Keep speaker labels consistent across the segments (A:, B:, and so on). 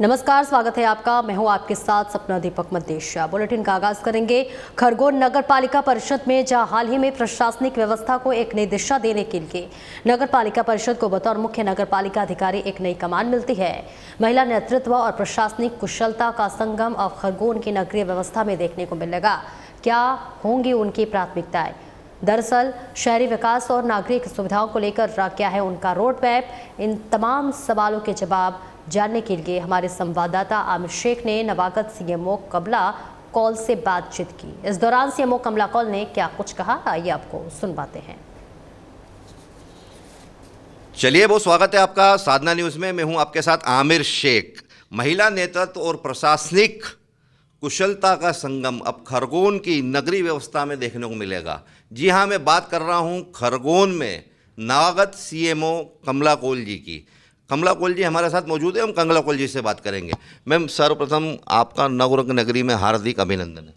A: नमस्कार, स्वागत है आपका। मैं हूं आपके साथ सपना दीपक मद्देशिया। बुलेटिन का आगाज करेंगे खरगोन नगर पालिका परिषद में, जहां हाल ही में प्रशासनिक व्यवस्था को एक नई दिशा देने के लिए नगर पालिका परिषद को बतौर मुख्य नगर पालिका अधिकारी एक नई कमान मिलती है। महिला नेतृत्व और प्रशासनिक कुशलता का संगम अब खरगोन की नगरीय व्यवस्था में देखने को मिलेगा। क्या होंगी उनकी प्राथमिकताएं? दरअसल शहरी विकास और नागरिक सुविधाओं को लेकर क्या है उनका रोड मैप? इन तमाम सवालों के जवाब जानने के लिए हमारे संवाददाता आमिर शेख ने नवागत सीएमओ कमला कौल से बातचीत की। इस दौरान सीएमओ कमला कौल ने क्या कुछ कहा, आइए आपको सुनवाते हैं।
B: चलिए, बहुत स्वागत है आपका साधना न्यूज़ में। मैं हूं आपके साथ आमिर शेख। महिला नेतृत्व और प्रशासनिक कुशलता का संगम अब खरगोन की नगरीय व्यवस्था में देखने को मिलेगा। जी हां, मैं बात कर रहा हूं खरगोन में नवागत सीएमओ कमला कौल जी की। कमला कौल जी हमारे साथ मौजूद है, हम कमला कौल जी से बात करेंगे। मैम, सर्वप्रथम आपका नवरंग नगरी में हार्दिक अभिनंदन है।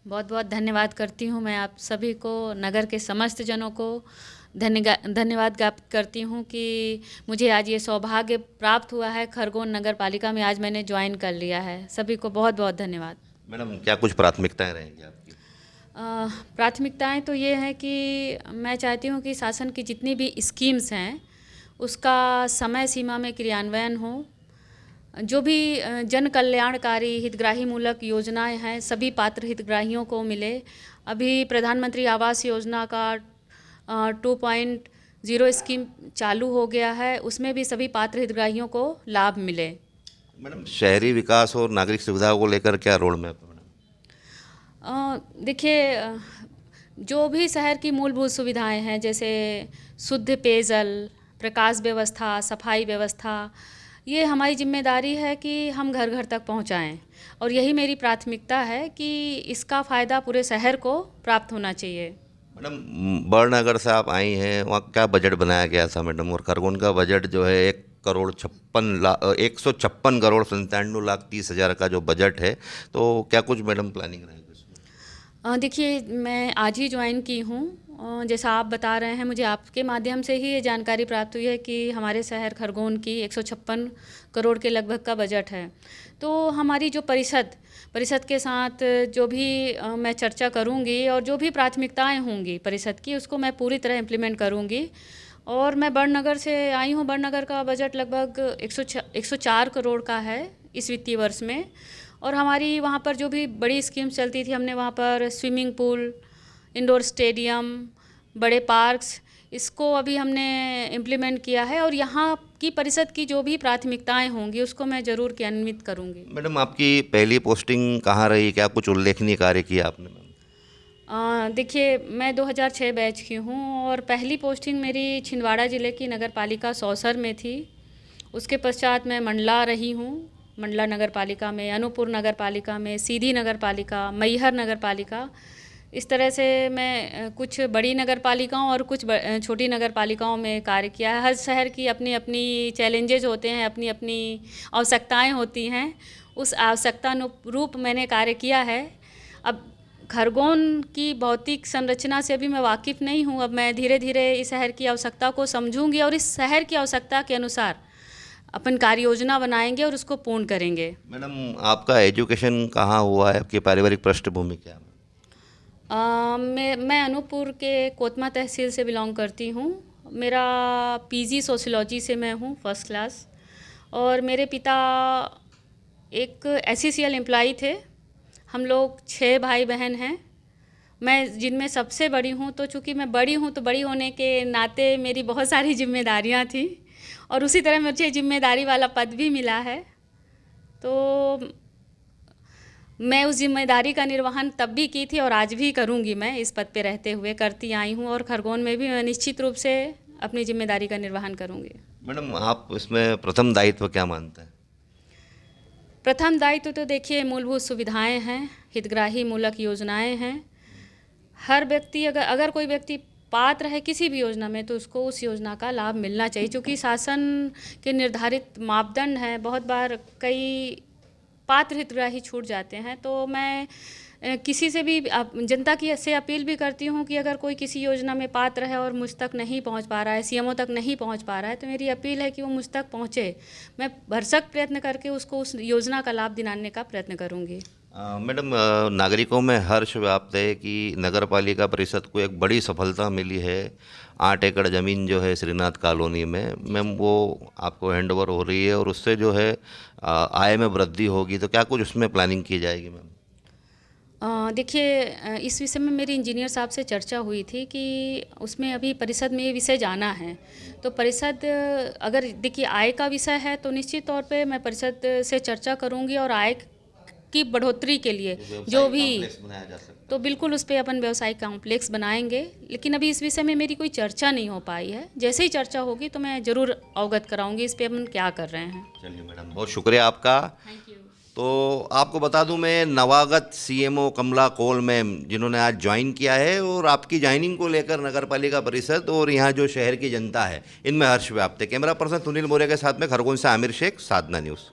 C: बहुत बहुत धन्यवाद करती हूँ मैं आप सभी को, नगर के समस्त जनों को धन्यवाद ज्ञापित करती हूँ कि मुझे आज ये सौभाग्य प्राप्त हुआ है। खरगोन नगर पालिका में आज मैंने ज्वाइन कर लिया है। सभी को बहुत बहुत धन्यवाद।
B: मैडम, क्या कुछ प्राथमिकताएं रहेंगी आपकी?
C: प्राथमिकताएं तो ये हैं कि मैं चाहती हूँ कि शासन की जितनी भी स्कीम्स हैं उसका समय सीमा में क्रियान्वयन हो। जो भी जन कल्याणकारी हितग्राही मूलक योजनाएं हैं सभी पात्र हितग्राहियों को मिले। अभी प्रधानमंत्री आवास योजना का 2.0 स्कीम चालू हो गया है, उसमें भी सभी पात्र हितग्राहियों को लाभ मिले।
B: मैडम, शहरी विकास और नागरिक सुविधाओं को लेकर क्या रोड मैप है?
C: देखिए, जो भी शहर की मूलभूत सुविधाएं हैं जैसे शुद्ध पेयजल, प्रकाश व्यवस्था, सफाई व्यवस्था, ये हमारी जिम्मेदारी है कि हम घर घर तक पहुंचाएं। और यही मेरी प्राथमिकता है कि इसका फ़ायदा पूरे शहर को प्राप्त होना चाहिए।
B: मैडम, बड़नगर से आप आई हैं, वहाँ क्या बजट बनाया गया था मैडम? और खरगोन का बजट जो है 156 करोड़ 97,30,000 का जो बजट है, तो क्या कुछ मैडम प्लानिंग रहेगी उसमें?
C: देखिए, मैं आज ही ज्वाइन की हूँ। जैसा आप बता रहे हैं, मुझे आपके माध्यम से ही ये जानकारी प्राप्त हुई है कि हमारे शहर खरगोन की 156 करोड़ के लगभग का बजट है। तो हमारी जो परिषद के साथ जो भी मैं चर्चा करूंगी और जो भी प्राथमिकताएं होंगी परिषद की, उसको मैं पूरी तरह इम्प्लीमेंट करूंगी। और मैं बड़नगर से आई हूँ। बड़नगर का बजट लगभग 104 करोड़ का है इस वित्तीय वर्ष में। और हमारी वहाँ पर जो भी बड़ी स्कीम्स चलती थी, हमने वहाँ पर स्विमिंग पूल, इंडोर स्टेडियम, बड़े पार्क्स, इसको अभी हमने इम्प्लीमेंट किया है। और यहाँ की परिषद की जो भी प्राथमिकताएं होंगी उसको मैं ज़रूर क्रियान्वित करूँगी।
B: मैडम, आपकी पहली पोस्टिंग कहाँ रही? क्या कुछ उल्लेखनीय कार्य किया आपने?
C: देखिए, मैं 2006 बैच की हूँ और पहली पोस्टिंग मेरी छिंदवाड़ा ज़िले की नगर पालिका सौसर में थी। उसके पश्चात मैं मंडला रही हूँ, मंडला नगर पालिका में, अनूपपुर नगर पालिका में, सीधी नगर पालिका, मैहर नगर पालिका। इस तरह से मैं कुछ बड़ी नगर पालिकाओं और कुछ छोटी नगर पालिकाओं में कार्य किया है। हर शहर की अपनी अपनी चैलेंजेस होते हैं, अपनी अपनी आवश्यकताएं होती हैं। उस आवश्यकता अनुरूप मैंने कार्य किया है। अब खरगोन की भौतिक संरचना से अभी मैं वाकिफ़ नहीं हूँ। अब मैं धीरे धीरे इस शहर की आवश्यकता को समझूंगी और इस शहर की आवश्यकता के अनुसार अपन कार्य योजना बनाएंगे और उसको पूर्ण करेंगे।
B: मैडम, आपका एजुकेशन कहाँ हुआ है? आपकी पारिवारिक पृष्ठभूमि क्या है?
C: मैं अनूपपुर के कोतमा तहसील से बिलोंग करती हूँ। मेरा पीजी सोशियोलॉजी से मैं हूँ, फर्स्ट क्लास। और मेरे पिता एक एसईसीएल एम्प्लॉई थे। हम लोग 6 भाई बहन हैं, मैं जिनमें सबसे बड़ी हूँ। तो चूँकि मैं बड़ी हूँ तो बड़ी होने के नाते मेरी बहुत सारी जिम्मेदारियाँ थी और उसी तरह मुझे जिम्मेदारी वाला पद भी मिला है। तो मैं उस जिम्मेदारी का निर्वहन तब भी की थी और आज भी करूंगी। मैं इस पद पे रहते हुए करती आई हूँ और खरगोन में भी मैं निश्चित रूप से अपनी जिम्मेदारी का निर्वहन करूंगी।
B: मैडम, आप इसमें प्रथम दायित्व क्या मानते हैं?
C: प्रथम दायित्व तो देखिए, मूलभूत सुविधाएं हैं, हितग्राही मूलक योजनाएं हैं। हर व्यक्ति अगर कोई व्यक्ति पात्र है किसी भी योजना में तो उसको उस योजना का लाभ मिलना चाहिए। क्योंकि शासन के निर्धारित मापदंड हैं, बहुत बार कई पात्र हितग्राही छूट जाते हैं। तो मैं किसी से भी जनता की से अपील भी करती हूँ कि अगर कोई किसी योजना में पात्र है और मुझ तक नहीं पहुँच पा रहा है, सीएमओ तक नहीं पहुँच पा रहा है, तो मेरी अपील है कि वो मुझ तक पहुँचे। मैं भरसक प्रयत्न करके उसको उस योजना का लाभ दिलाने का प्रयत्न करूँगी।
B: मैडम, नागरिकों में हर्ष व्याप्त है कि नगर पालिका परिषद को एक बड़ी सफलता मिली है। 8 एकड़ ज़मीन जो है श्रीनाथ कॉलोनी में मैम वो आपको हैंडओवर हो रही है और उससे जो है आय में वृद्धि होगी, तो क्या कुछ उसमें प्लानिंग की जाएगी मैम?
C: देखिए, इस विषय में मेरी इंजीनियर साहब से चर्चा हुई थी कि उसमें अभी परिषद में ये विषय जाना है। तो परिषद अगर देखिए आय का विषय है तो निश्चित तौर पे मैं परिषद से चर्चा करूँगी और आय की बढ़ोतरी के लिए जो भी
B: बनाया जा सकता
C: तो बिल्कुल उस पर अपन व्यवसायिक कॉम्प्लेक्स बनाएंगे। लेकिन अभी इस विषय में मेरी कोई चर्चा नहीं हो पाई है। जैसे ही चर्चा होगी तो मैं ज़रूर अवगत कराऊंगी इस पे अपन क्या कर रहे हैं।
B: चलिए मैडम, बहुत शुक्रिया आपका।
C: Thank you.
B: तो आपको बता दूं, मैं नवागत सीएमओ कमला कौल मैम जिन्होंने आज ज्वाइन किया है और आपकी ज्वाइनिंग को लेकर नगर पालिका परिषद और यहाँ जो शहर की जनता है इनमें हर्ष व्याप्त है। कैमरा पर्सन सुनील मौर्य के साथ में खरगोन से आमिर शेख, साधना न्यूज़।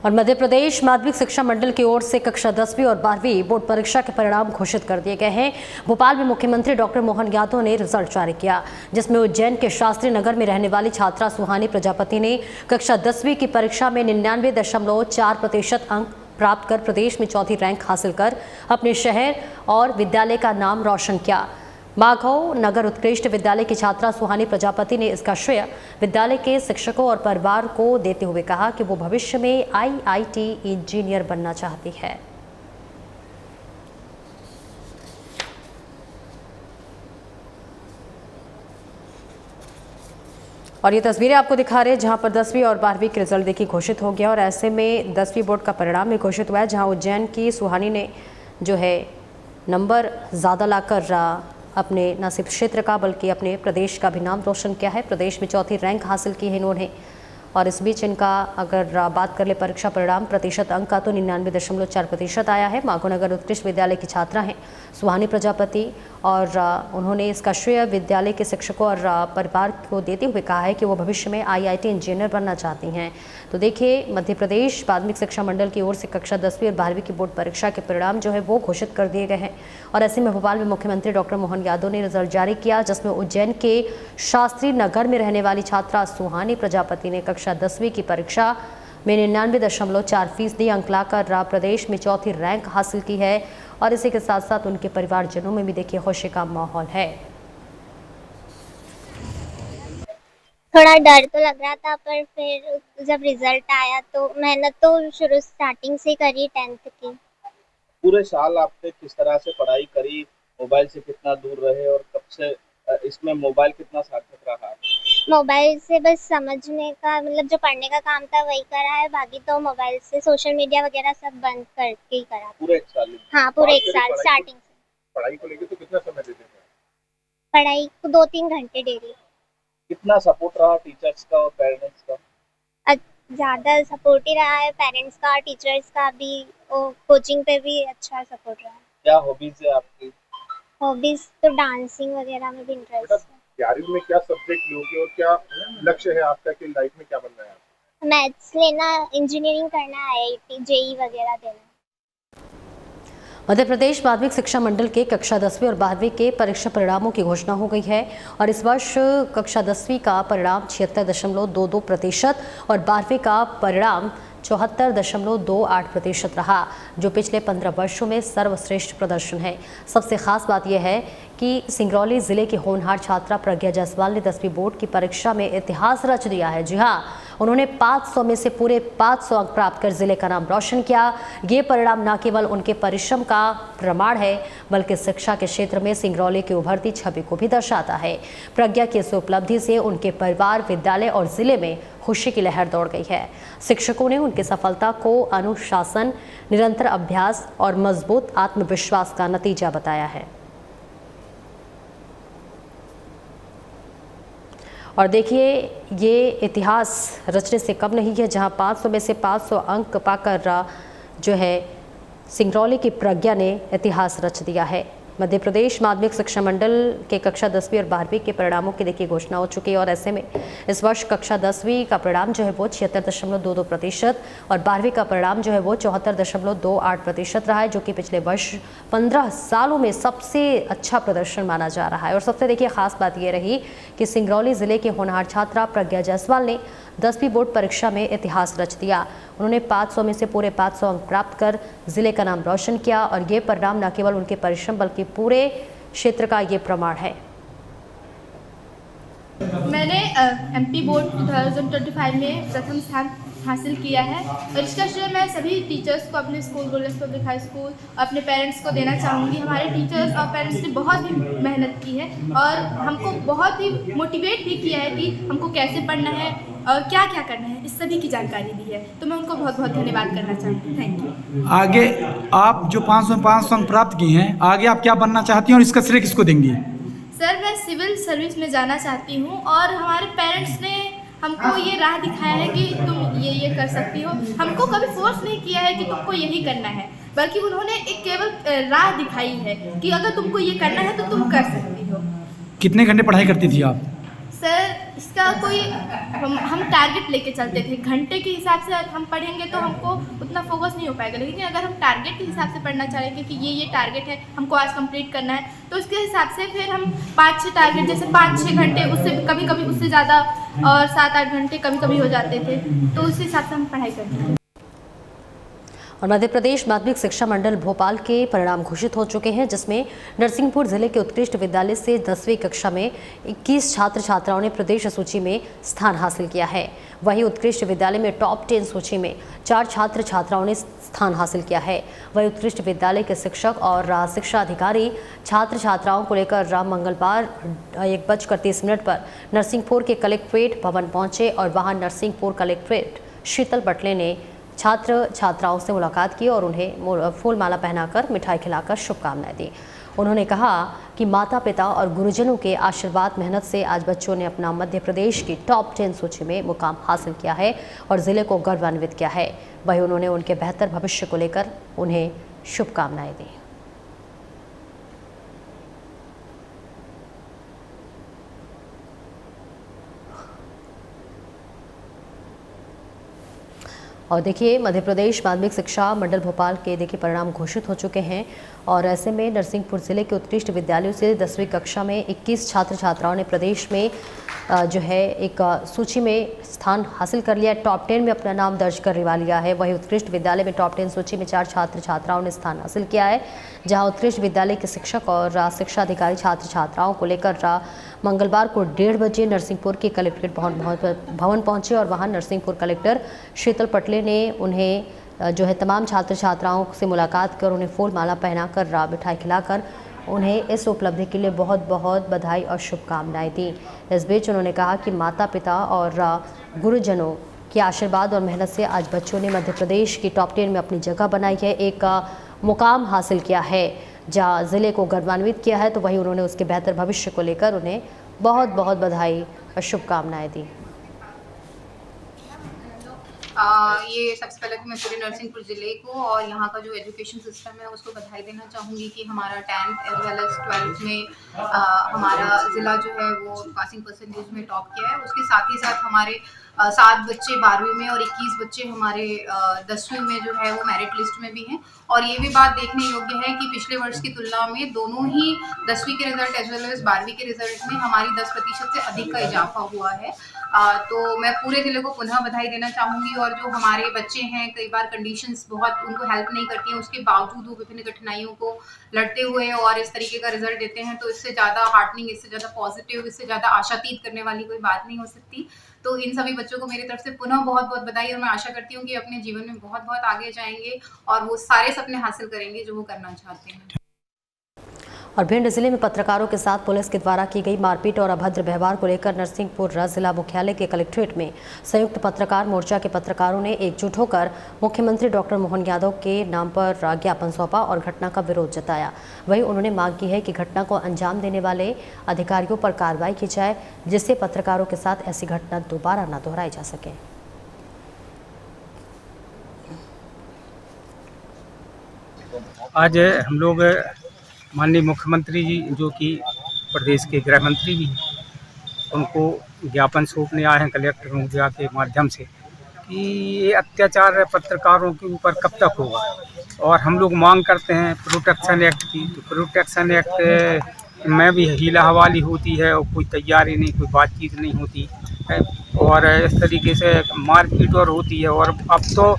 A: और मध्य प्रदेश माध्यमिक शिक्षा मंडल की ओर से कक्षा 10वीं और 12वीं बोर्ड परीक्षा के परिणाम घोषित कर दिए गए हैं। भोपाल में मुख्यमंत्री डॉक्टर मोहन यादव ने रिजल्ट जारी किया, जिसमें उज्जैन के शास्त्री नगर में रहने वाली छात्रा सुहानी प्रजापति ने कक्षा 10वीं की परीक्षा में 99.4% अंक प्राप्त कर प्रदेश में चौथी रैंक हासिल कर अपने शहर और विद्यालय का नाम रोशन किया। माघव नगर उत्कृष्ट विद्यालय की छात्रा सुहानी प्रजापति ने इसका श्रेय विद्यालय के शिक्षकों और परिवार को देते हुए कहा कि वो भविष्य में आईआईटी इंजीनियर बनना चाहती है। और ये तस्वीरें आपको दिखा रहे हैं जहां पर 10वीं और 12वीं के रिजल्ट देखिए घोषित हो गया और ऐसे में 10वीं बोर्ड का परिणाम भी घोषित हुआ है, जहां उज्जैन की सुहानी ने जो है नंबर ज़्यादा लाकर अपने न सिर्फ क्षेत्र का बल्कि अपने प्रदेश का भी नाम रोशन किया है। प्रदेश में चौथी रैंक हासिल की है इन्होंने। और इस बीच इनका अगर बात कर ले परीक्षा परिणाम प्रतिशत अंक का तो 99.4% आया है। माघोनगर उत्कृष्ट विद्यालय की छात्रा हैं सुहानी प्रजापति और उन्होंने इसका श्रेय विद्यालय के शिक्षकों और परिवार को देते हुए कहा है कि वो भविष्य में आईआईटी इंजीनियर बनना चाहती हैं। तो देखिए, मध्य प्रदेश माध्यमिक शिक्षा मंडल की ओर से कक्षा 10वीं और 12वीं की बोर्ड परीक्षा के परिणाम जो है वो घोषित कर दिए गए हैं। और ऐसे में भोपाल में मुख्यमंत्री डॉक्टर मोहन यादव ने रिजल्ट जारी किया, जिसमें उज्जैन के शास्त्री नगर में रहने वाली छात्रा सुहानी प्रजापति ने कक्षा 10वीं की परीक्षा में 99.4% अंक लाकर प्रदेश में चौथी रैंक हासिल की है। और इसी के साथ साथ उनके परिवारजनों में भी देखिए खुशी का माहौल है।
D: थोड़ा डर तो लग रहा था, पर फिर जब रिजल्ट आया तो मेहनत तो शुरू स्टार्टिंग से करी 10th की।
E: पूरे साल आपने किस तरह से पढ़ाई करी, मोबाइल से कितना दूर रहे और कब से इसमें मोबाइल कितना सार्थक रहा?
D: मोबाइल से बस समझने का मतलब जो पढ़ने का काम था वही करा है, बाकी तो मोबाइल से सोशल मीडिया वगैरह सब बंद करके ही करा।
E: पूरे एक साल?
D: हाँ, पूरे एक साल स्टार्टिंग से।
E: पढ़ाई को लेकर तो कितना समय देते थे?
D: पढ़ाई को 2-3 घंटे डेली।
E: कितना सपोर्ट रहा टीचर्स का और पेरेंट्स का?
D: ज़्यादा सपोर्ट ही रहा है, पेरेंट्स का, टीचर्स का भी, कोचिंग पे भी अच्छा सपोर्ट रहा है।
E: क्या हॉबीज है आपकी?
D: हॉबीज तो डांसिंग वगैरह में भी इंटरेस्ट है।
E: 11वीं में क्या सब्जेक्ट लोगे और क्या लक्ष्य है आपका कि लाइफ में क्या बनना है आपका?
D: मैथ्स लेना, इंजीनियरिंग करना, आईआईटी, जेईई वगैरह देना।
A: मध्य प्रदेश माध्यमिक शिक्षा मंडल के कक्षा 10वीं और 12वीं के परीक्षा परिणामों की घोषणा हो गई है और इस वर्ष कक्षा 10वीं का परिणाम 76.22% और 12वीं का परिणाम 74.28% रहा, जो पिछले 15 वर्षों में सर्वश्रेष्ठ प्रदर्शन है। सबसे खास बात यह है कि सिंगरौली जिले की होनहार छात्रा प्रज्ञा जायसवाल ने 10वीं बोर्ड की परीक्षा में इतिहास रच दिया है। जी हाँ, उन्होंने 500 में से पूरे 500 अंक प्राप्त कर जिले का नाम रोशन किया। ये परिणाम न केवल उनके परिश्रम का प्रमाण है बल्कि शिक्षा के क्षेत्र में सिंगरौली की उभरती छवि को भी दर्शाता है। प्रज्ञा की इस उपलब्धि से उनके परिवार, विद्यालय और जिले में खुशी की लहर दौड़ गई है। शिक्षकों ने उनकी सफलता को अनुशासन, निरंतर अभ्यास और मजबूत आत्मविश्वास का नतीजा बताया है। और देखिए, ये इतिहास रचने से कम नहीं है, जहां 500 में से 500 अंक पाकर जो है सिंगरौली की प्रज्ञा ने इतिहास रच दिया है। मध्य प्रदेश माध्यमिक शिक्षा मंडल के कक्षा 10वीं और 12वीं के परिणामों की देखिए घोषणा हो चुकी है और ऐसे में इस वर्ष कक्षा 10वीं का परिणाम जो है वो 76.22% और 12वीं का परिणाम जो है वो 74.28% रहा है, जो कि पिछले वर्ष 15 सालों में सबसे अच्छा प्रदर्शन माना जा रहा है। और सबसे देखिए खास बात ये रही कि सिंगरौली जिले के होनहार छात्रा प्रज्ञा जायसवाल ने 10वीं बोर्ड परीक्षा में इतिहास रच दिया। उन्होंने 500 में से पूरे 500 अंक प्राप्त कर जिले का नाम रोशन किया और ये परिणाम न केवल उनके परिश्रम बल्कि पूरे क्षेत्र का ये प्रमाण है।
F: मैंने एमपी बोर्ड 2025 में प्रथम स्थान हासिल किया है और इसका श्रेय मैं सभी टीचर्स को, अपने school golden public high school, अपने पेरेंट्स को देना चाहूँगी। हमारे टीचर्स और पेरेंट्स ने बहुत ही मेहनत की है और हमको बहुत ही मोटिवेट भी किया है कि हमको कैसे पढ़ना है और क्या क्या करना है, इस सभी की जानकारी दी है। तो मैं उनको बहुत बहुत धन्यवाद करना चाहूँगी। Thank you.
G: आगे आप जो 500 अंक प्राप्त किए हैं, आगे आप क्या बनना चाहती हैं और इसका श्रेय किसको देंगी?
F: सर, मैं सिविल सर्विस में जाना चाहती हूँ और हमारे पेरेंट्स ने हमको ये राह दिखाया है कि तुम ये कर सकती हो। हमको कभी फोर्स नहीं किया है कि तुमको यही करना है, बल्कि उन्होंने एक केवल राह दिखाई है कि अगर तुमको ये करना है तो तुम कर सकती हो।
G: कितने घंटे पढ़ाई करती थी आप?
F: सर, इसका कोई हम टारगेट लेके चलते थे। घंटे के हिसाब से हम पढ़ेंगे तो हमको उतना फोकस नहीं हो पाएगा, लेकिन अगर हम टारगेट के हिसाब से पढ़ना चाहेंगे कि ये टारगेट है, हमको आज कंप्लीट करना है, तो उसके हिसाब से फिर हम 5-6 टारगेट, जैसे 5-6 घंटे, उससे कभी कभी उससे ज़्यादा और 7-8 घंटे कभी कभी हो जाते थे, तो उस हिसाब से हम पढ़ाई करते थे।
A: और मध्य प्रदेश माध्यमिक शिक्षा मंडल भोपाल के परिणाम घोषित हो चुके हैं, जिसमें नरसिंहपुर जिले के उत्कृष्ट विद्यालय से 10वीं कक्षा में 21 छात्र छात्राओं ने प्रदेश सूची में स्थान हासिल किया है। वहीं उत्कृष्ट विद्यालय में टॉप 10 सूची में 4 छात्र छात्राओं ने स्थान हासिल किया है। वहीं उत्कृष्ट विद्यालय के शिक्षक और शिक्षा अधिकारी छात्र छात्राओं को लेकर मंगलवार 1:30 पर नरसिंहपुर के कलेक्ट्रेट भवन पहुंचे और वहां नरसिंहपुर कलेक्ट्रेट शीतल पटले ने छात्र छात्राओं से मुलाकात की और उन्हें फूल माला पहनाकर मिठाई खिलाकर शुभकामनाएं दी। उन्होंने कहा कि माता पिता और गुरुजनों के आशीर्वाद मेहनत से आज बच्चों ने अपना मध्य प्रदेश की टॉप 10 सूची में मुकाम हासिल किया है और ज़िले को गौरवान्वित किया है। वहीं उन्होंने उनके बेहतर भविष्य को लेकर उन्हें शुभकामनाएं दी। और देखिए मध्य प्रदेश माध्यमिक शिक्षा मंडल भोपाल के देखिए परिणाम घोषित हो चुके हैं और ऐसे में नरसिंहपुर जिले के उत्कृष्ट विद्यालयों से 10वीं कक्षा में 21 छात्र छात्राओं ने प्रदेश में जो है एक सूची में स्थान हासिल कर लिया, टॉप 10 में अपना नाम दर्ज करवा लिया है। वहीं उत्कृष्ट विद्यालय में टॉप 10 सूची में 4 छात्र छात्राओं ने स्थान हासिल किया है, जहां उत्कृष्ट विद्यालय के शिक्षक और शिक्षा अधिकारी छात्र छात्राओं को लेकर मंगलवार को 1:30 बजे नरसिंहपुर के कलेक्ट्रेट भवन पहुंचे और वहां नरसिंहपुर कलेक्टर शीतल पटले ने उन्हें जो है तमाम छात्र छात्राओं से मुलाकात कर उन्हें फूल माला पहनाकर मिठाई खिलाकर उन्हें इस उपलब्धि के लिए बहुत बहुत बधाई और शुभकामनाएं दी। इस बीच उन्होंने कहा कि माता पिता और गुरुजनों के आशीर्वाद और मेहनत से आज बच्चों ने मध्य प्रदेश की टॉप 10 में अपनी जगह बनाई है, एक मुकाम हासिल किया है, जहां ज़िले को गौरवान्वित किया है। तो वहीं उन्होंने उसके बेहतर भविष्य को लेकर उन्हें बहुत बहुत बधाई और शुभकामनाएं दी।
H: ये सबसे पहले तो मैं पूरे नरसिंहपुर ज़िले को और यहाँ का जो एजुकेशन सिस्टम है उसको बधाई देना चाहूँगी कि हमारा 10th as well as 12th में हमारा ज़िला जो है वो पासिंग परसेंटेज में टॉप किया है। उसके साथ ही साथ हमारे 7 बच्चे 12वीं में और 21 बच्चे हमारे 10वीं में जो है वो मेरिट लिस्ट में भी हैं। और ये भी बात देखने योग्य है कि पिछले वर्ष की तुलना में दोनों ही 10वीं के रिजल्ट एज वेल एज 12वीं के रिजल्ट में हमारी 10% से अधिक का इजाफा हुआ है। तो मैं पूरे ज़िले को पुनः बधाई देना चाहूँगी। और जो हमारे बच्चे हैं, कई बार कंडीशंस बहुत उनको हेल्प नहीं करती हैं, उसके बावजूद वो विभिन्न कठिनाइयों को लड़ते हुए और इस तरीके का रिजल्ट देते हैं, तो इससे ज़्यादा हार्टनिंग, इससे ज़्यादा पॉजिटिव, इससे ज़्यादा आशातीत करने वाली कोई बात नहीं हो सकती। तो इन सभी बच्चों को मेरी तरफ से पुनः बहुत बहुत बधाई और मैं आशा करती हूँ कि अपने जीवन में बहुत बहुत आगे जाएंगे और वो सारे सपने हासिल करेंगे जो वो करना चाहते हैं।
A: और भिंड जिले में पत्रकारों के साथ पुलिस के द्वारा की गई मारपीट और अभद्र व्यवहार को लेकर नरसिंहपुर जिला मुख्यालय के कलेक्ट्रेट में संयुक्त पत्रकार मोर्चा के पत्रकारों ने एकजुट होकर मुख्यमंत्री डॉक्टर मोहन यादव के नाम पर ज्ञापन सौंपा और घटना का विरोध जताया। वहीं उन्होंने मांग की है कि घटना को अंजाम देने वाले अधिकारियों पर कार्रवाई की जाए, जिससे पत्रकारों के साथ ऐसी घटना दोबारा न दोहराई जा सके।
G: आज हम लोग
I: माननीय मुख्यमंत्री जी जो कि प्रदेश के गृह मंत्री भी हैं, उनको ज्ञापन सौंपने आए हैं कलेक्टर महोदया के माध्यम से कि ये अत्याचार पत्रकारों के ऊपर कब तक होगा। और हम लोग मांग करते हैं प्रोटेक्शन एक्ट की, तो प्रोटेक्शन एक्ट में भी हीला हवाली होती है और कोई तैयारी नहीं, कोई बातचीत नहीं होती है और इस तरीके से मारपीट और होती है। और अब तो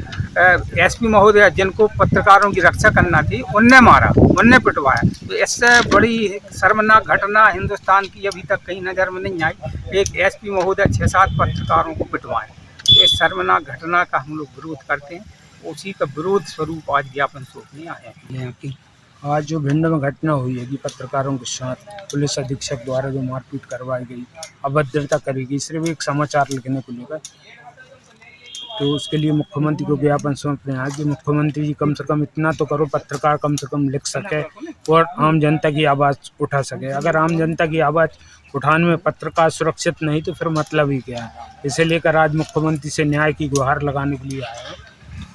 I: एसपी महोदया जिनको पत्रकारों की रक्षा करना थी उनने मारा, उनने पिटवाया। तो इससे बड़ी शर्मनाक घटना हिंदुस्तान की अभी तक कहीं नज़र में नहीं आई। एक एसपी महोदय 6-7 पत्रकारों को पिटवाएं, ये शर्मनाक घटना का हम लोग विरोध करते हैं। उसी का विरोध स्वरूप आज ज्ञापन सौंपने आए हैं।
G: आज जो भिंड में घटना हुई है कि पत्रकारों के साथ पुलिस अधीक्षक द्वारा जो मारपीट करवाई गई, अभद्रता करी गई सिर्फ एक समाचार लिखने को लेकर, तो उसके लिए मुख्यमंत्री को ज्ञापन सौंप रहे हैं कि मुख्यमंत्री जी कम से कम इतना तो करो, पत्रकार कम से कम लिख सके और आम जनता की आवाज़ उठा सके। अगर आम जनता की आवाज़ उठाने में पत्रकार सुरक्षित नहीं तो फिर मतलब ही क्या है। इसे लेकर आज मुख्यमंत्री से न्याय की गुहार लगाने के लिए आए हैं।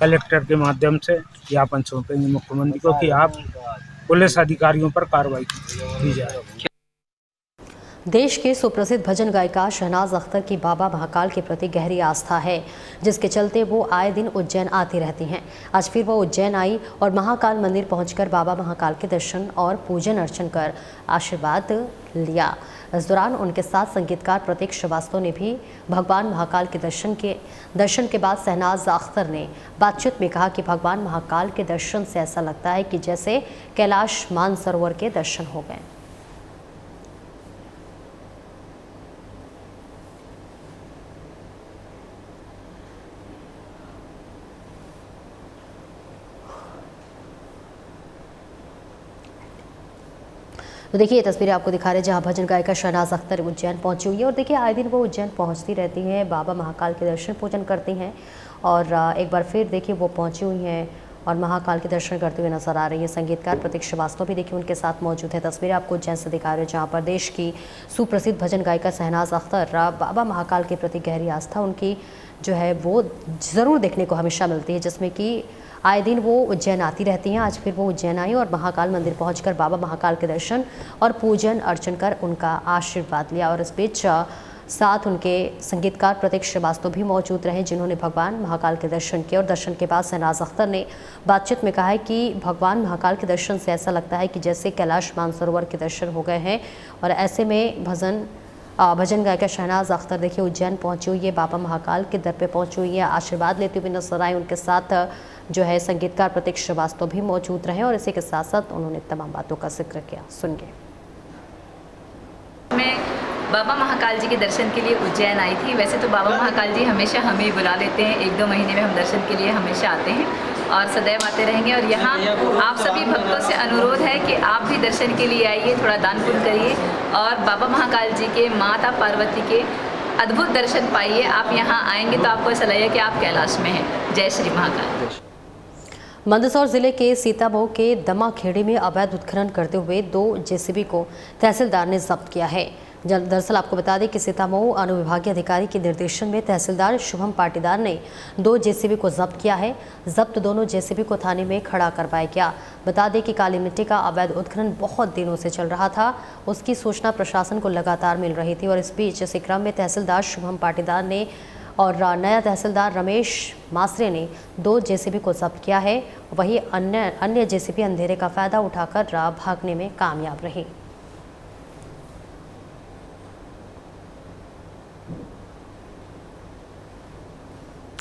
G: कलेक्टर के माध्यम से ज्ञापन सौंपेंगे मुख्यमंत्री को कि आप पुलिस अधिकारियों पर कार्रवाई की जाए।
A: देश के सुप्रसिद्ध भजन गायिका शहनाज अख्तर की बाबा महाकाल के प्रति गहरी आस्था है, जिसके चलते वो आए दिन उज्जैन आती रहती हैं। आज फिर वो उज्जैन आई और महाकाल मंदिर पहुंचकर बाबा महाकाल के दर्शन और पूजन अर्चन कर आशीर्वाद लिया। इस दौरान उनके साथ संगीतकार प्रतीक श्रीवास्तव ने भी भगवान महाकाल के दर्शन के बाद शहनाज अख्तर ने बातचीत में कहा कि भगवान महाकाल के दर्शन से ऐसा लगता है कि जैसे कैलाश मानसरोवर के दर्शन हो गए। तो देखिए ये तस्वीरें आपको दिखा रहे हैं जहां भजन गायिका शहनाज अख्तर उज्जैन पहुंची हुई है और देखिए आए दिन वो उज्जैन पहुंचती रहती हैं, बाबा महाकाल के दर्शन पूजन करती हैं और एक बार फिर देखिए वो पहुंची हुई हैं और महाकाल के दर्शन करते हुए नजर आ रही है। संगीतकार प्रतीक श्रीवास्तव भी देखिए उनके साथ मौजूद है। तस्वीरें आपको उज्जैन से दिखा रहे हैं जहाँ पर देश की सुप्रसिद्ध भजन गायिका शहनाज अख्तर बाबा महाकाल के प्रति गहरी आस्था उनकी जो है वो ज़रूर देखने को हमेशा मिलती है, जिसमें कि आए दिन वो उज्जैन आती रहती हैं। आज फिर वो उज्जैन आई और महाकाल मंदिर पहुंचकर बाबा महाकाल के दर्शन और पूजन अर्चन कर उनका आशीर्वाद लिया। और इस बीच साथ उनके संगीतकार प्रतीक श्रीवास्तव भी मौजूद रहे, जिन्होंने भगवान महाकाल के दर्शन किए। और दर्शन के बाद शहनाज अख्तर ने बातचीत में कहा है कि भगवान महाकाल के दर्शन से ऐसा लगता है कि जैसे कैलाश मानसरोवर के दर्शन हो गए हैं। और ऐसे में भजन गायिका शहनाज अख्तर देखिए उज्जैन पहुंची हुई है, बाबा महाकाल के दर पे पहुंची हुई है, आशीर्वाद लेते हुए नजर आए। उनके साथ जो है संगीतकार प्रतीक श्रीवास्तव भी मौजूद रहे और इसी के साथ साथ उन्होंने तमाम बातों का जिक्र किया। सुनिए।
J: मैं बाबा महाकाल जी के दर्शन के लिए उज्जैन आई थी। वैसे तो बाबा महाकाल जी हमेशा हमें बुला लेते हैं, 1-2 महीने में हम दर्शन के लिए हमेशा आते हैं और सदैव आते रहेंगे। और यहाँ आप सभी भक्तों से अनुरोध है कि आप भी दर्शन के लिए आइए, थोड़ा दान पुण्य करिए और बाबा महाकाल जी के माता पार्वती के अद्भुत दर्शन पाइए। आप यहाँ आएंगे तो आपको ऐसा लगेगा कि आप कैलाश में हैं। जय श्री महाकाल।
A: मंदसौर जिले के सीतामऊ के दमाखेड़ी में अवैध उत्खनन करते हुए 2 जेसीबी को तहसीलदार ने जब्त किया है। दरअसल आपको बता दें कि सीतामऊ अनुविभागीय अधिकारी के निर्देशन में तहसीलदार शुभम पाटीदार ने 2 जेसीबी को जब्त किया है। जब्त दोनों जेसीबी को थाने में खड़ा करवाया गया। बता दें कि काली मिट्टी का अवैध उत्खनन बहुत दिनों से चल रहा था, उसकी सूचना प्रशासन को लगातार मिल रही थी और इस बीच इसी क्रम में तहसीलदार शुभम पाटीदार ने और नया तहसीलदार रमेश मासरे ने 2 जेसीबी को जब्त किया है। वहीं अन्य जेसीबी अंधेरे का फायदा उठाकर भागने में कामयाब रही।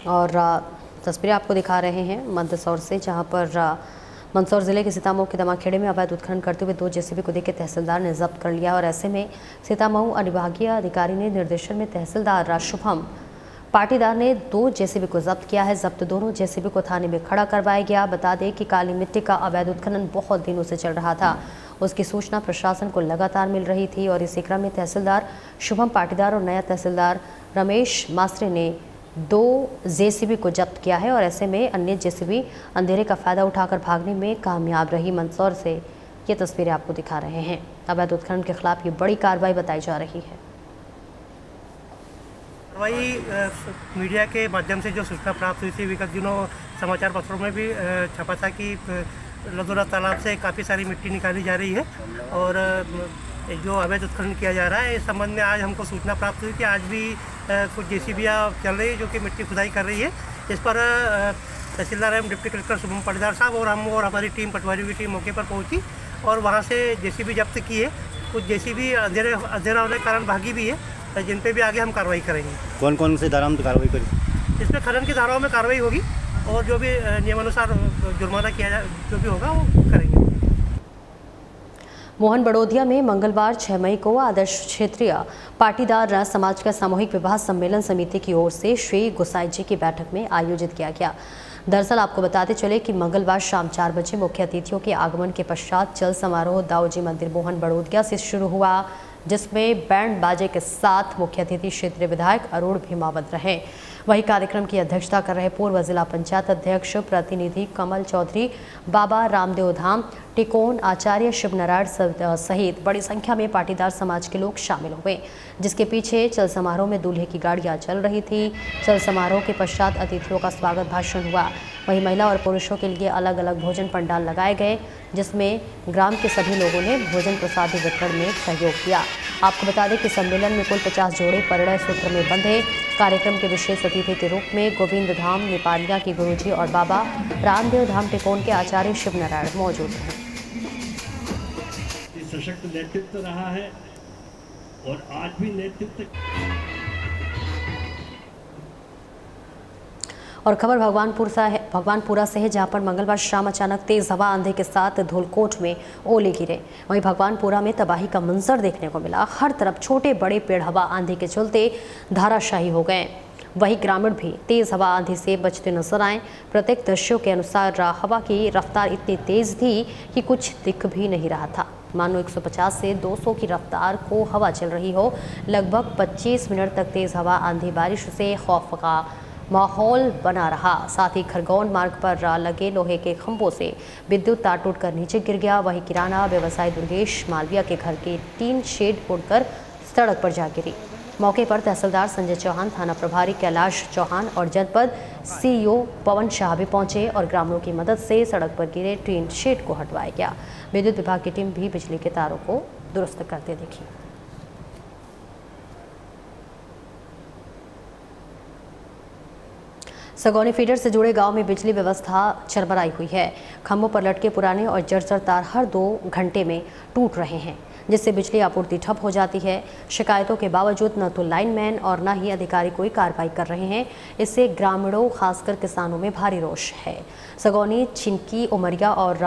A: और तस्वीरें आपको दिखा रहे हैं मंदसौर से, जहां पर मंदसौर जिले के सीतामऊ के दमाखेड़े में अवैध उत्खनन करते हुए 2 जेसीबी को देकर तहसीलदार ने जब्त कर लिया। और ऐसे में सीतामऊ अनुविभागीय अधिकारी ने निर्देशन में तहसीलदार शुभम पाटीदार ने 2 जेसीबी को जब्त किया है। जब्त दोनों जेसीबी को थाने में खड़ा करवाया गया। बता दें कि काली मिट्टी का अवैध उत्खनन बहुत दिनों से चल रहा था, उसकी सूचना प्रशासन को लगातार मिल रही थी और इसी क्रम में तहसीलदार शुभम पाटीदार और नया तहसीलदार रमेश मासरे ने 2 जेसीबी को जब्त किया है। और ऐसे में अन्य जेसीबी अंधेरे का फायदा उठाकर भागने में कामयाब रही। मंदसौर से ये तस्वीरें आपको दिखा रहे हैं। अवैध उत्खनन के खिलाफ ये बड़ी कार्रवाई बताई जा रही है।
K: मीडिया के माध्यम से जो सूचना प्राप्त हुई थी, विगत दिनों समाचार पत्रों में भी छपा था कि लदौरा तालाब से काफ़ी सारी मिट्टी निकाली जा रही है और जो अवैध उत्खनन किया जा रहा है, इस संबंध में आज हमको सूचना प्राप्त हुई कि आज भी कुछ जेसीबियाँ चल रही है जो कि मिट्टी खुदाई कर रही है। इस पर तहसीलदार एवं डिप्टी कलेक्टर शुभम पटदार साहब और हम और हमारी टीम, पटवारी की टीम मौके पर पहुंची और वहां से जेसीबी जब्त की है। कुछ जेसीबी अंधेरा होने के कारण भागी भी है, जिन पे भी आगे हम कार्रवाई करेंगे।
L: कौन कौन से धारा में कार्रवाई करेंगे?
K: इसमें खनन की धाराओं में कार्रवाई होगी और जो भी नियमानुसार जुर्माना किया जाए, जो भी होगा वो करेंगे।
A: मोहन बड़ोदिया में मंगलवार 6 मई को आदर्श क्षेत्रीय पाटीदार राज समाज का सामूहिक विवाह सम्मेलन समिति की ओर से श्री गोसाई जी की बैठक में आयोजित किया गया। दरअसल आपको बताते चले कि मंगलवार शाम 4 बजे मुख्य अतिथियों के आगमन के पश्चात चल समारोह दाऊजी मंदिर मोहन बड़ोदिया से शुरू हुआ, जिसमें बैंड बाजे के साथ मुख्य अतिथि क्षेत्रीय विधायक अरुण भीमावत रहे। वही कार्यक्रम की अध्यक्षता कर रहे पूर्व जिला पंचायत अध्यक्ष प्रतिनिधि कमल चौधरी, बाबा रामदेव धाम टिकोन आचार्य शिवनारायण सहित बड़ी संख्या में पाटीदार समाज के लोग शामिल हुए, जिसके पीछे चल समारोह में दूल्हे की गाड़ियां चल रही थी। चल समारोह के पश्चात अतिथियों का स्वागत भाषण हुआ। वहीं महिला और पुरुषों के लिए अलग अलग भोजन पंडाल लगाए गए, जिसमें ग्राम के सभी लोगों ने भोजन प्रसाद वितरण में सहयोग किया। आपको बता दें कि सम्मेलन में कुल 50 जोड़े परिणय सूत्र में बंधे। कार्यक्रम के विशेष अतिथि के रूप में गोविंद धाम नेपालिया के गुरुजी और बाबा रामदेव धाम टिकोन के आचार्य शिवनारायण मौजूद हैं।
M: सशक्त नेतृत्व रहा है और आज भी नेतृत्व।
A: और खबर भगवानपुरा से है, जहां पर मंगलवार शाम अचानक तेज हवा आंधी के साथ धौलकोट में ओले गिरे। वहीं भगवानपुरा में तबाही का मंजर देखने को मिला। हर तरफ छोटे बड़े पेड़ हवा आंधी के चलते धाराशाही हो गए। वहीं ग्रामीण भी तेज हवा आंधी से बचते नजर आए। प्रत्यक्षदर्शियों के अनुसार हवा की रफ्तार इतनी तेज थी कि कुछ दिख भी नहीं रहा था, मानो 150 से 200 की रफ्तार को हवा चल रही हो। लगभग 25 मिनट तक तेज हवा आंधी बारिश से खौफ का माहौल बना रहा। साथ ही खरगोन मार्ग पर लगे लोहे के खंभों से विद्युत तार टूटकर नीचे गिर गया। वहीं किराना व्यवसायी दुर्गेश मालविया के घर के टीन शेड उड़कर सड़क पर जा गिरी। मौके पर तहसीलदार संजय चौहान, थाना प्रभारी कैलाश चौहान और जनपद सीईओ पवन शाह भी पहुंचे और ग्रामीणों की मदद से सड़क पर गिरे टीन शेड को हटवाया गया। विद्युत विभाग की टीम भी बिजली के तारों को दुरुस्त करते दिखी। सगौनी फीडर से जुड़े गांव में बिजली व्यवस्था चरमराई हुई है। खंभों पर लटके पुराने और जर्जर तार हर 2 घंटे में टूट रहे हैं, जिससे बिजली आपूर्ति ठप हो जाती है। शिकायतों के बावजूद न तो लाइनमैन और न ही अधिकारी कोई कार्रवाई कर रहे हैं। इससे ग्रामीणों, खासकर किसानों में भारी रोष है। सगौनी, छिनकी, उमरिया और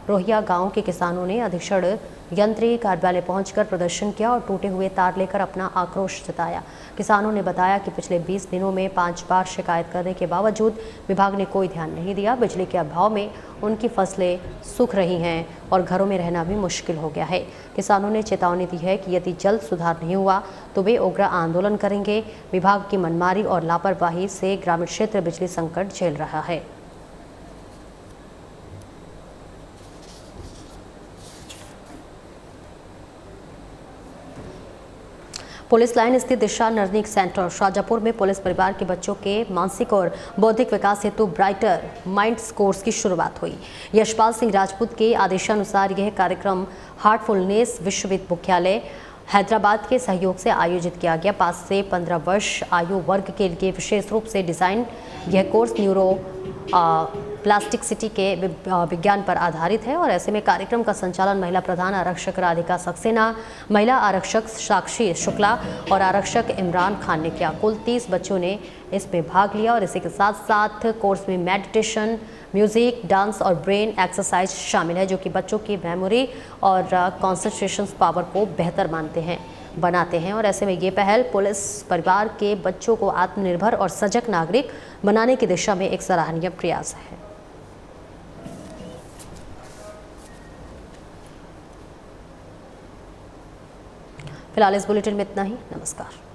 A: रोहिया गांव के किसानों ने अधीक्षण यंत्री कार्यालय पहुंचकर प्रदर्शन किया और टूटे हुए तार लेकर अपना आक्रोश जताया। किसानों ने बताया कि पिछले 20 दिनों में 5 बार शिकायत करने के बावजूद विभाग ने कोई ध्यान नहीं दिया। बिजली के अभाव में उनकी फसलें सूख रही हैं और घरों में रहना भी मुश्किल हो गया है। किसानों ने चेतावनी दी है कि यदि जल्द सुधार नहीं हुआ तो वे उग्र आंदोलन करेंगे। विभाग की मनमानी और लापरवाही से ग्रामीण क्षेत्र बिजली संकट झेल रहा है। पुलिस लाइन स्थित दिशा लर्निंग सेंटर शाजापुर में पुलिस परिवार के बच्चों के मानसिक और बौद्धिक विकास हेतु ब्राइटर माइंड्स कोर्स की शुरुआत हुई। यशपाल सिंह राजपूत के आदेशानुसार यह कार्यक्रम हार्टफुलनेस विश्वविद्यालय हैदराबाद के सहयोग से आयोजित किया गया। 5 से 15 वर्ष आयु वर्ग के लिए विशेष रूप से डिज़ाइन यह कोर्स न्यूरो प्लास्टिसिटी के विज्ञान पर आधारित है और ऐसे में कार्यक्रम का संचालन महिला प्रधान आरक्षक राधिका सक्सेना, महिला आरक्षक साक्षी शुक्ला और आरक्षक इमरान खान ने किया। कुल 30 बच्चों ने इसमें भाग लिया और इसी के साथ साथ कोर्स में मेडिटेशन, म्यूजिक, डांस और ब्रेन एक्सरसाइज शामिल है, जो कि बच्चों की मेमोरी और कॉन्सेंट्रेशन पावर को बेहतर बनाते हैं। और ऐसे में ये पहल पुलिस परिवार के बच्चों को आत्मनिर्भर और सजग नागरिक बनाने की दिशा में एक सराहनीय प्रयास है। फिलहाल इस बुलेटिन में इतना ही। नमस्कार।